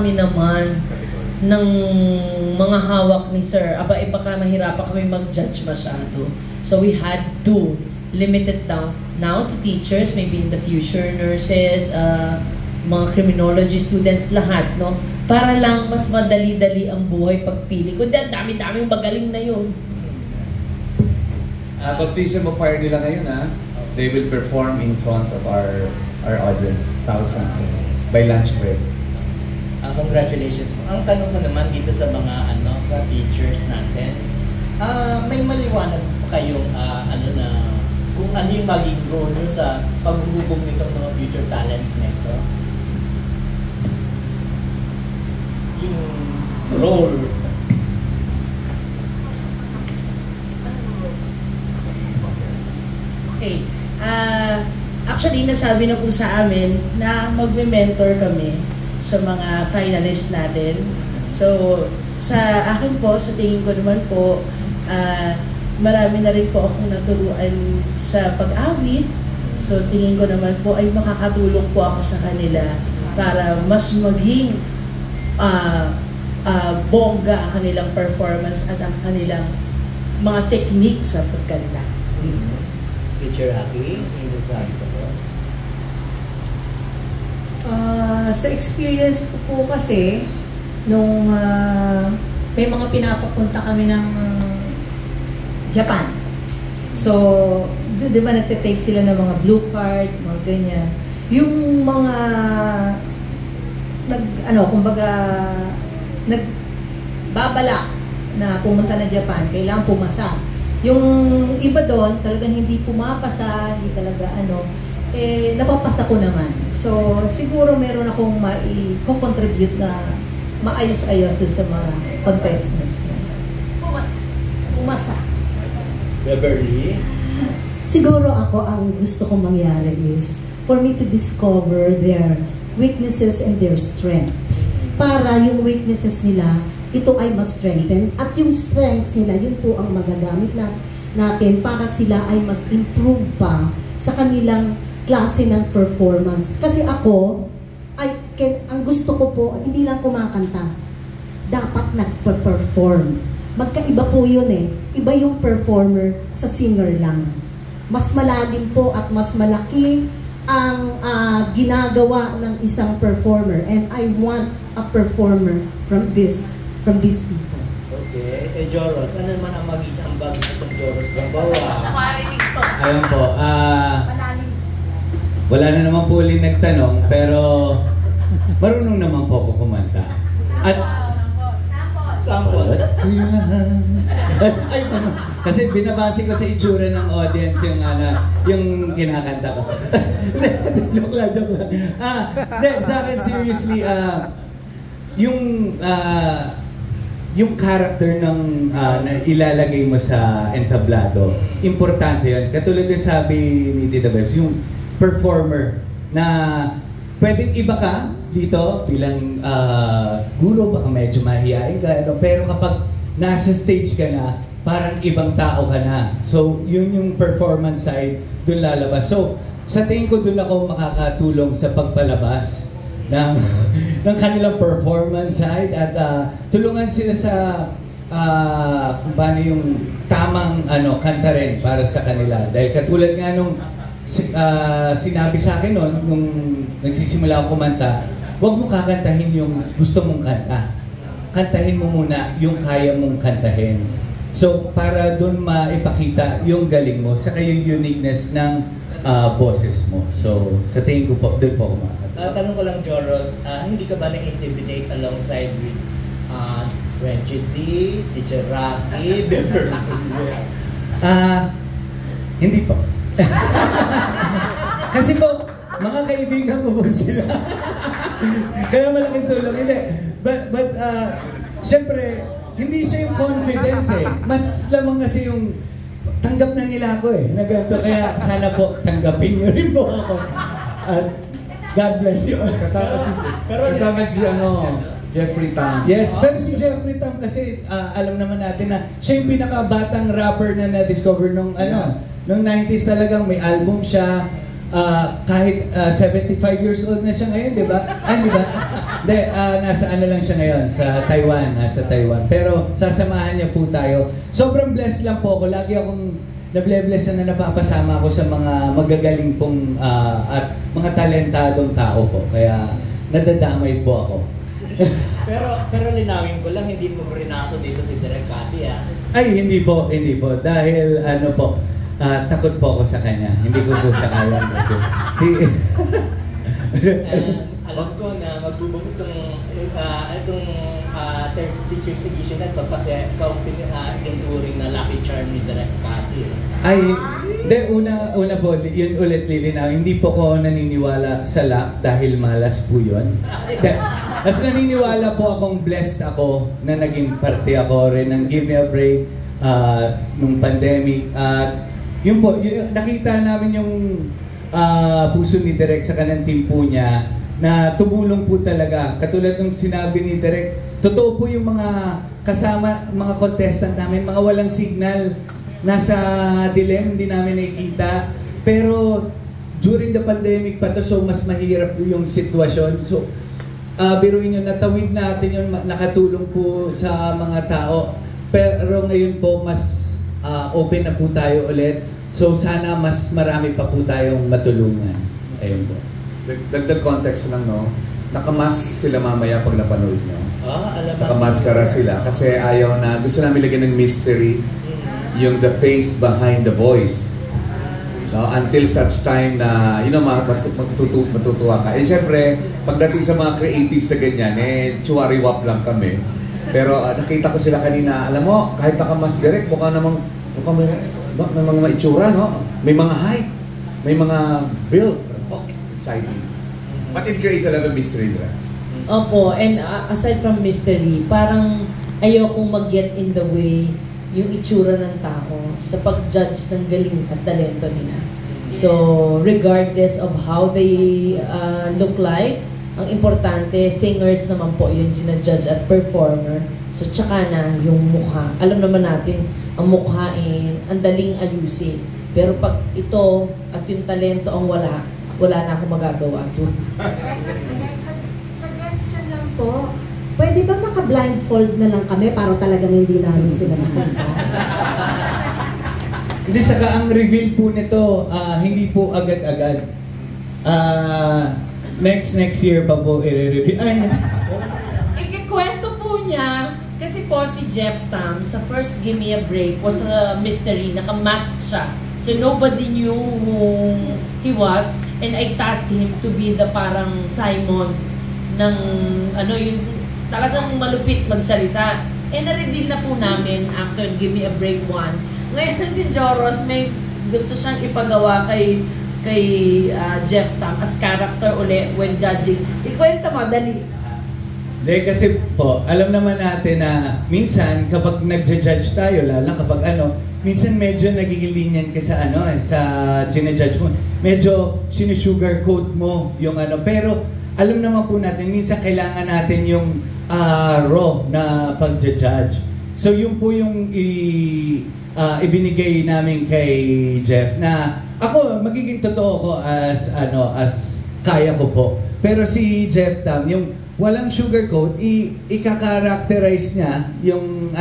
Kami naman ng mga hawak ni Sir, baka mahirapan kami mag-judge masyado. So we had to limit it down now to teachers, maybe in the future, nurses, mga criminology students, lahat, no? Para lang mas madali-dali ang buhay pagpili ko. Dami-daming magaling na yun. Baptism of fire nila ngayon, they will perform in front of our audience, thousands, by lunch break. Congratulations po. Ang tanong ko naman dito sa mga teachers natin, may maliwanag pa kayong kung ano yung maging goal nyo sa paghubog nitong mga future talents nito? Yung role. Okay. Actually, nasabi na po sa amin na magme-mentor kami sa mga finalists natin. So, sa akin po, sa tingin ko naman po, marami na rin po akong naturuan sa pag-awit. So, tingin ko naman po ay makakatulong po ako sa kanila para mas maging bongga ang kanilang performance at ang kanilang mga technique sa pagkanta. Teacher Aki, may nasabi sa ko? Sa experience ko po kasi, nung may mga pinapapunta kami ng Japan. So, di ba nagtitake sila ng mga blue card, mga ganyan. Yung mga nagbabalak na pumunta na Japan, kailangan pumasa. Yung iba doon, talagang hindi pumapasa, hindi talaga napapasa ko naman. So, siguro meron akong mai-contribute na maayos-ayos doon sa mga contestants. Pumasa. Beverly? Siguro ako, ang gusto kong mangyari is for me to discover their weaknesses and their strengths. Para yung weaknesses nila, ito ay mas strengthen. At yung strengths nila, yun po ang magagamit natin para sila ay mag-improve pa sa kanilang klase ng performance. Kasi ako, ang gusto ko po, hindi lang kumakanta. Dapat nagpa-perform. Magkaiba po yun eh. Iba yung performer sa singer lang. Mas malalim po at mas malaki ang ginagawa ng isang performer. And I want a performer from these people. Okay. Joros, ano naman ang magiging ambag ng isang Joros Gamboa? Ayun po, wala na naman po ulit nagtanong, pero marunong naman po ako kumanta. At sample. Kasi binabase ko sa itsura ng audience yung kinakanta ko. Joke lang. Sa akin seriously, yung character ng na ilalagay mo sa entablado, importante yun. Katulad yung sabi ni Tita Bebs, yung performer na pwedeng iba ka dito bilang guro, baka medyo mahihain ka, pero kapag nasa stage ka na, parang ibang tao ka na. So, yun yung performance side, dun lalabas. So, sa tingin ko dun ako makakatulong sa pagpalabas ng kanilang performance side at tulungan sila sa kung paano yung tamang kanta rin para sa kanila. Dahil katulad nga nung sinabi sa akin nung nagsisimula ako kumanta, huwag mo kakantahin yung gusto mong kanta. Kantahin mo muna yung kaya mong kantahin. So, para doon maipakita yung galing mo, saka yung uniqueness ng boses mo. So, sa tingin ko po, doon po ako makakanta. Tanong ko lang, Joros, hindi ka ba na-intimidate alongside with Wenchity, Teacher Rocky, Beverly? Hindi po. Kasi po, mga kaibigan ko po sila. Kaya malaking tulong. Hindi. But syempre, hindi siya yung confidence eh. Mas lamang kasi yung tanggap na nila ako eh. Kaya sana po tanggapin niyo rin po ako. At God bless you. Kasama si Jeffrey Tam. Yes, pero si Jeffrey Tam kasi alam naman natin na siya yung pinakabatang rapper na na-discover nung 90s talagang may album siya. kahit 75 years old na siya ngayon, di ba? Di ba? Hindi, nasa ano lang siya ngayon, sa Taiwan, nasa Taiwan. Pero sasamahan niya po tayo. Sobrang blessed lang po ako. Lagi akong nabless na napapasama ako sa mga magagaling pong at mga talentadong tao po. Kaya nadadamay po ako. pero linawin ko lang, hindi mo rinaso dito si Direk Cathy, ah. Ay, hindi po. Dahil ano po, takot po ako sa kanya. Hindi ko po siya kaya. Alam ko na magbubuo itong third teacher's edition na ito kasi ikaw yung turing na lucky charm ni Direk Cathy. Ay, hindi. Una po, yun ulit lilinaw. Hindi po ko naniniwala sa luck dahil malas po yun. Mas naniniwala po akong blessed ako na naging parte ako rin ng Give Me a Break nung pandemic. At yun po, nakita namin yung puso ni Direk sa kanang team po niya na tumulong po talaga. Katulad ng sinabi ni Direk, totoo po yung mga kasama, mga contestant namin, mga walang signal, nasa dilim, hindi namin nakikita. Pero during the pandemic pa to, so mas mahirap yung sitwasyon. So, biruin nyo, natawid natin yun, nakatulong po sa mga tao. Pero ngayon po, mas open na po tayo ulit. So, sana mas marami pa po tayong matulungan. Ayun po. Dagdag context lang, no? Nakamask sila mamaya pag napanood nyo. Alam Nakamaskara sila kasi ayaw na, gusto namin lagyan ng mystery yung the face behind the voice. No, until such time na, matutuwa ka. Eh, syempre, pagdating sa mga creatives sa ganyan, chuwari-wap lang kami. Pero nakita ko sila kanina, alam mo, kahit nakamask direct, mukha may mga maitsura, no? May mga height, may mga build. Exciting. But it creates a lot of mystery, right? Opo, and aside from mystery, parang ayokong mag-get in the way yung itsura ng tao sa pag-judge ng galing at talento nila. So, regardless of how they look like, ang importante, singers naman po yung sinajudge at performer. So, tsaka na yung mukha. Alam naman natin, ang mukha ang daling ayusin. Pero pag ito at yung talento ang wala na akong magagawa doon. Suggestion lang po, pwede ba naka-blindfold na lang kami para talagang hindi namin sila makita? Hindi, saka ang reveal po nito, hindi po agad-agad. Next year pa po i-reveal. Ikikwento po niya, kasi po si Jeff Tam, sa first Give Me a Break, was a mystery, naka-mask siya. So nobody knew who he was, and I tasked him to be the parang Simon ng, yung talagang malupit magsalita. And na-reveal na po namin after Give Me a Break 1. Ngayon si Joros, may gusto siyang ipagawa kay Jeff Tam as character uli when judging. Ikwento mo, dali. Hindi, kasi po, alam naman natin na minsan kapag nagja-judge tayo, lalo kapag minsan medyo nagiging linyan ka sa sa ginajudge mo. Medyo sinisugarcoat mo yung Pero alam naman po natin, minsan kailangan natin yung raw na pag-judge. So yun po yung ibinigay namin kay Jeff na ako, magiging totoo ko as kaya ko po. Pero si Jeff Tam, yung walang sugarcoat, i-characterize niya yung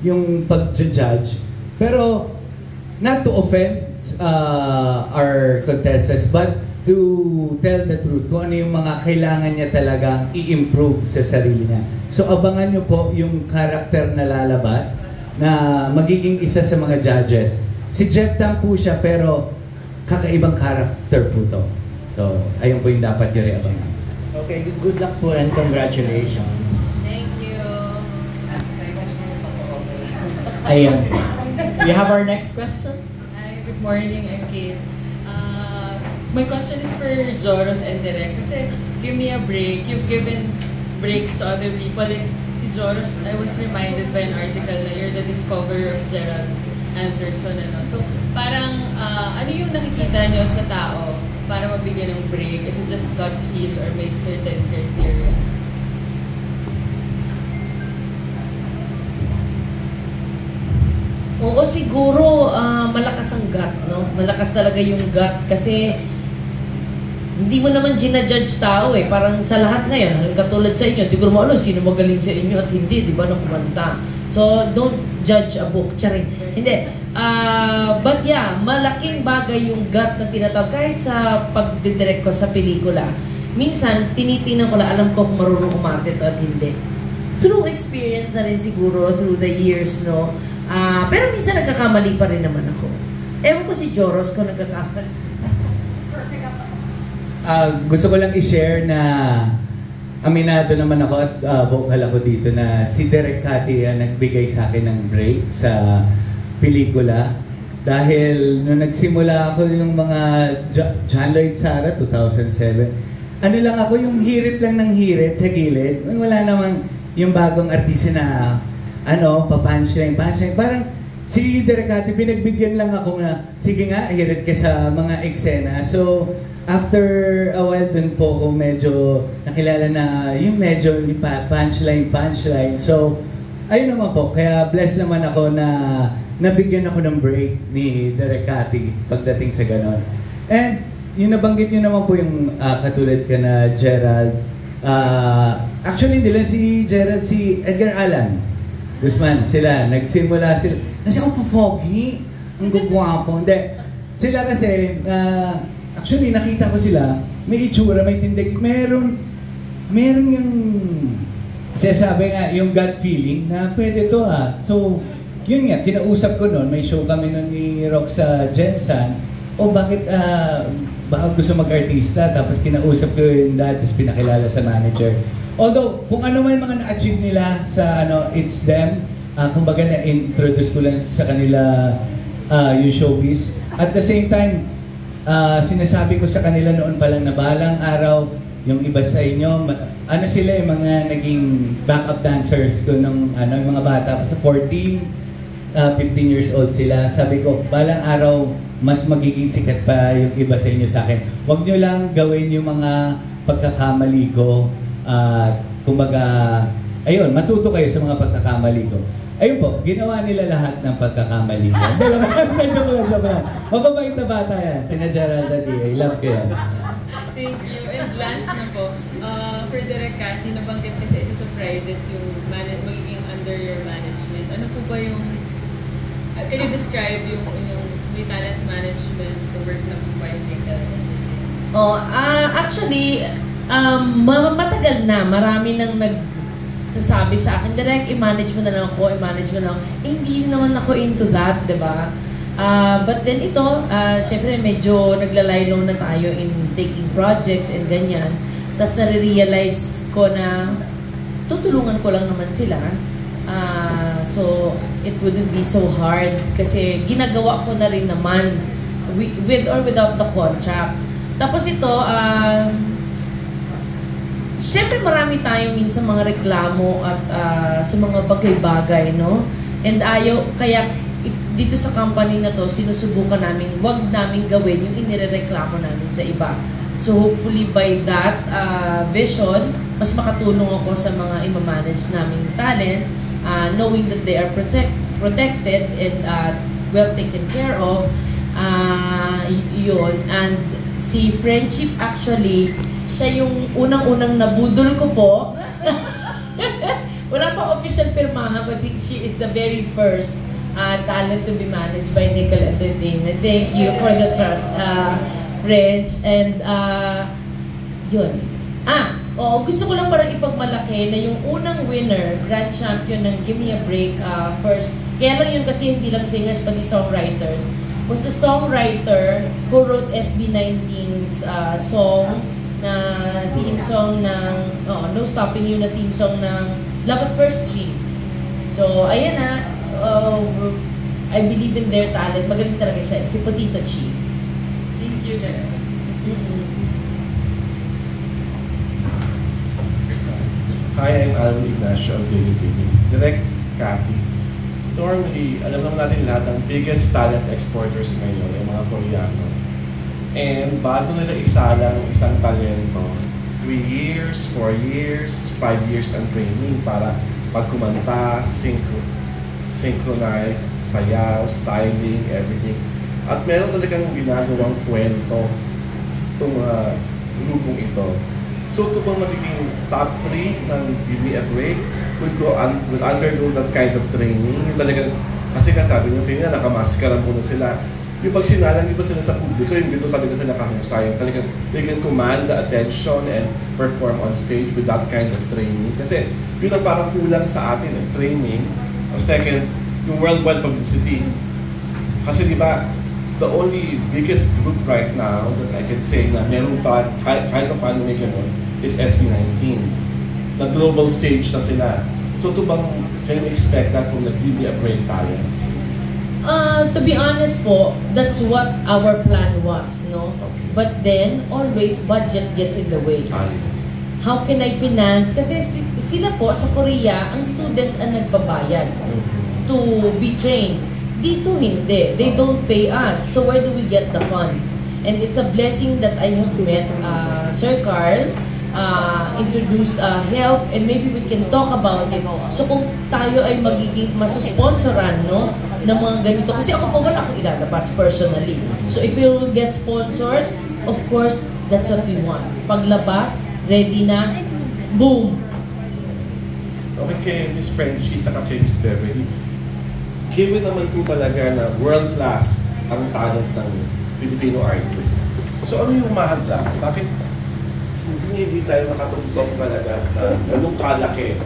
yung pag-judge. Pero not to offend our contestants, but to tell the truth kung ano yung mga kailangan niya talagang i-improve sa sarili niya. So abangan niyo po yung character na lalabas na magiging isa sa mga judges. Si Jeff Tam po siya, pero kakaibang character po to. So ayun po yung dapat niyo rin abangan. Okay, good luck po and congratulations. Thank you. Ayan. We have our next question. Hi, good morning. I'm Kate. My question is for Joros and Direk. Kasi Give Me a Break, you've given breaks to other people. Like si Joros, I was reminded by an article na you're the discoverer of Gerald Anderson. So parang ano yung nakikita nyo sa tao para mabigyan ng break? Is it just gut feel or may certain criteria? Oo, siguro malakas ang gut, no? Malakas talaga yung gut kasi hindi mo naman ginajudge tao eh. Parang sa lahat ngayon, katulad sa inyo, di ko naman alam sino magaling sa inyo at hindi, di ba, na kumanta. So, don't judge a book. Charing. Hindi. But yeah, malaking bagay yung gut na tinatawag. Kahit sa pagdidirect ko sa pelikula, minsan, tinitingnan ko lang, alam ko kung marunong umarte to at hindi. Through experience na rin siguro, through the years, no? Pero minsan nagkakamali pa rin naman ako. Ewan ko si Joros kung nagkakamali. Gusto ko lang i-share na aminado naman ako at vocal ako dito na si Derek Cathy ang nagbigay sa akin ng break sa pelikula. Dahil nung nagsimula ako yung mga John Lloyd Sarah, 2007, ano lang ako, yung hirit lang ng hirit sa gilid. Wala namang yung bagong artista na pa-punchline. Parang si Derek Cathy, pinagbigyan lang ako na, sige nga, hirit ka sa mga eksena. So, after a while dun po ako medyo nakilala na yung medyo punchline. So, ayun naman po. Kaya blessed naman ako na nabigyan ako ng break ni Derek Cathy pagdating sa ganon. And yung nabanggit nyo naman po yung katulad ka na Gerald. Actually, hindi lang si Gerald, si Edgar Allan Guzman. Nagsimula sila. Kasi ako foggy. Ang gugwapo. Hindi. Sila kasi, actually, nakita ko sila, may itsura, may tindig, meron yung sinasabi nga, yung gut feeling na pwede to So, yun nga, kinausap ko noon, may show kami noon ni Roxa Jensen, bakit baka gusto mag-artista, tapos kinausap ko yung dad, tapos pinakilala sa manager. Although, kung ano man mga na-achieve nila sa It's Them, kumbaga na-introduce ko lang sa kanila yung showbiz. At the same time, sinasabi ko sa kanila noon pa lang na balang araw, yung iba sa inyo, sila yung mga naging backup dancers ko nung yung mga bata sa 14, 15 years old sila. Sabi ko, balang araw, mas magiging sikat pa yung iba sa inyo sa akin. Huwag nyo lang gawin yung mga pagkakamali ko. Kumbaga, ayun, matuto kayo sa mga pagkakamali ko. Ayun po, ginawa nila lahat ng pagkakamali ko. Joke lang. Mababait na bata yan. Sina Gerald I love ko yan. Thank you. And last na po, for Derek Cathy, nabanggit kasi isa surprises yung magiging under your management. Ano po ba yung, can you describe yung may talent management, the work na po ba yung actually, matagal na, marami nang sasabi sa akin, direct, i-manage mo na lang ako. Hindi naman ako into that, diba? But then ito, syempre medyo naglalaylo na tayo in taking projects and ganyan. Tapos nare-realize ko na tutulungan ko lang naman sila. So, it wouldn't be so hard kasi ginagawa ko na rin naman with or without the contract. Tapos ito, siyempre marami tayong minsan mga reklamo at sa mga bagay-bagay, no? And kaya dito sa company na to, sinusubukan namin, wag namin gawin yung inireklamo namin sa iba. So hopefully by that vision, mas makatulong ako sa mga ima-manage naming talents, knowing that they are protected and well taken care of. Yun. And si Friendship actually, siya yung unang-unang nabudol ko po. Wala pa official pirmahan, but she is the very first talent to be managed by Nickel Entertainment. Thank you for the trust, French. And yun. Gusto ko lang parang ipagmalaki na yung unang winner, grand champion ng Give Me a Break first. Kaya lang yun kasi hindi lang singers, pati songwriters. Was a songwriter who wrote SB19's song na theme song ng No Stopping You na theme song ng Love at First Street. So, ayan na. I believe in their talent. Magaling talaga siya. Si Potito Chief. Thank you, Derek. Hi, I'm Alvin Ignacio of Daily Breathing. Direct Cathy. Normally, alam naman natin lahat ang biggest talent exporters ngayon ay mga Koreano. And bago nila isalang isang talento, 3 years, 4 years, 5 years ang training para pagkumanta, synchronize, sayaw, styling, everything. At meron talagang ginagawang kwento itong grupong ito. So ito bang magiging top 3 ng Give Me a Break will undergo that kind of training? Yung talagang, kasi kasabi nyo kayo na nakamaskaran muna sila. Yung pag sinalang iba sila sa publiko, yung dito talaga sila kahusay. Talagang they can command the attention and perform on stage with that kind of training. Kasi yun ang parang kulang sa atin, training. O second, yung worldwide publicity. Kasi di ba, the only biggest group right now that I can say na meron pa, kahit pa paano may ganun, is SB19. Na global stage na sila. So ito bang, can you expect that from the Give Me a Break talents? To be honest po, that's what our plan was, no? Okay. But then, always budget gets in the way. Yes. How can I finance? Kasi sila po sa Korea, ang students ang nagbabayad to be trained. Dito hindi. They don't pay us. So where do we get the funds? And it's a blessing that I have met Sir Carl, introduced help, and maybe we can talk about it. So kung tayo ay magiging masusponsoran, no, ng mga ganito. Kasi ako pa wala akong ilalabas personally. So if we will get sponsors, of course, that's what we want. Paglabas, ready na, boom! Okay, kay Miss Frenchie saka kay Miss Beverly, given naman po talaga na world-class ang talent ng Filipino artist. So ano yung mahadla? Bakit hindi tayo makatugtog talaga sa ganung kalaki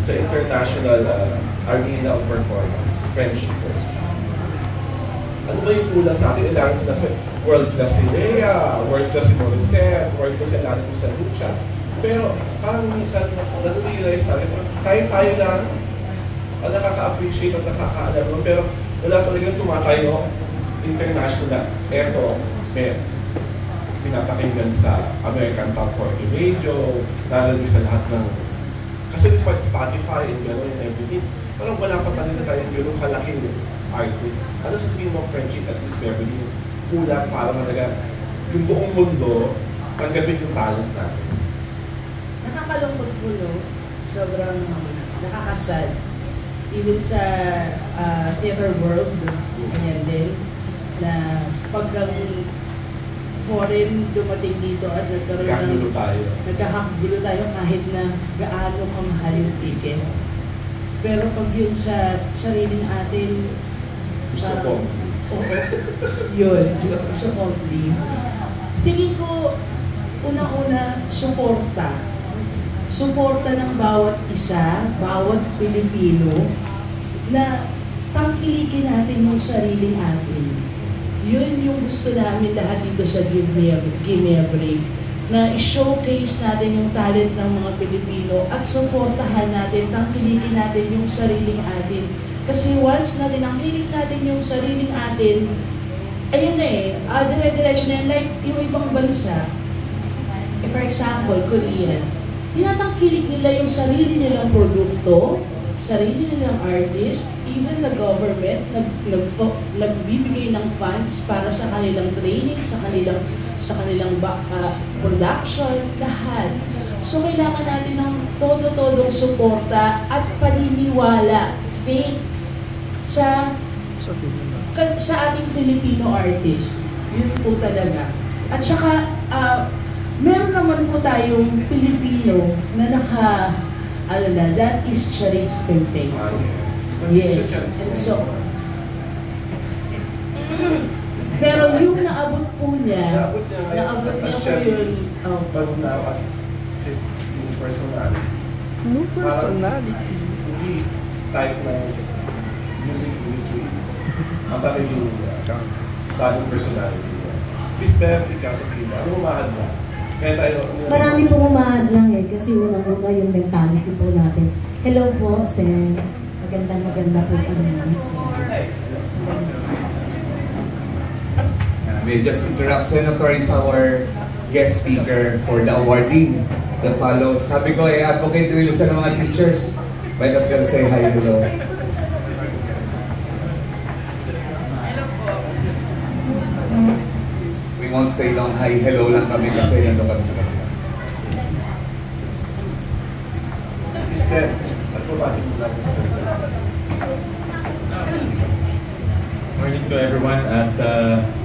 sa international arena of performance? Frenchie first. Ano ba yung kulang sa atin? Kailangan sila world-class si Lea, world-class si Morissette, world-class si Lani Lucia. Pero parang minsan nare-realize natin, tayo lang ang nakaka-appreciate at nakaka-alam mo, pero wala talagang tumatayo international na. Eto, may pinapakinggan sa American Top 40 Radio, narinig sa lahat ng, kasi despite Spotify and gano'n and everything, parang wala pa talaga tayo yung kalaking artist. Ano sa tingin mo, Frenchie at Miss Beverly, kulang para talaga yung buong mundo tanggapin yung talent natin? Nakakalungkot po, no? Sobrang nakakasad. Even sa theater world, ganyan din, na pag ang foreign dumating dito at nagkaroon nagkakagulo tayo kahit na gaano kamahal yung ticket. Pero pag yun sa sariling atin, parang, yun, gusto ko. Tingin ko, unang-una, suporta ng bawat isa, bawat Pilipino, na tangkilikin natin yung sariling atin. Yun yung gusto namin lahat dito sa Give Me a Break, na i-showcase natin yung talent ng mga Pilipino at suportahan natin, tangkilikin natin yung sariling atin. Kasi once na tinangkilik natin yung sariling atin, ayun na dire-diretso na yan. Like yung ibang bansa, for example, Korean, tinatangkilik nila yung sarili nilang produkto, sarili nilang artist, even the government nagbibigay ng funds para sa kanilang training, sa kanilang production, lahat. So kailangan natin ng todo-todong suporta at paniniwala, faith sa ating Filipino artist. Yun po talaga. At saka meron naman po tayong Pilipino na that is Charis Pempeng. Yes. And so, pero yung naabot po niya po yun. But now as his personality. No personality. Hindi type ng music industry. Ang pagiging bagong personality niya. Miss Bev, ikaw sa tingin mo, ano umahad mo? Marami pong umahad lang kasi unang-una yung mentality po natin. Hello po, Sen. Maganda po kami, Sen. May just interrupt, Senator is our guest speaker for the awarding that follows. Sabi ko, advocate rin sa mga teachers. Might as well say hi, hello. We won't stay long, hi, hello lang kami kasi nandun kami sa kanila. Morning to everyone at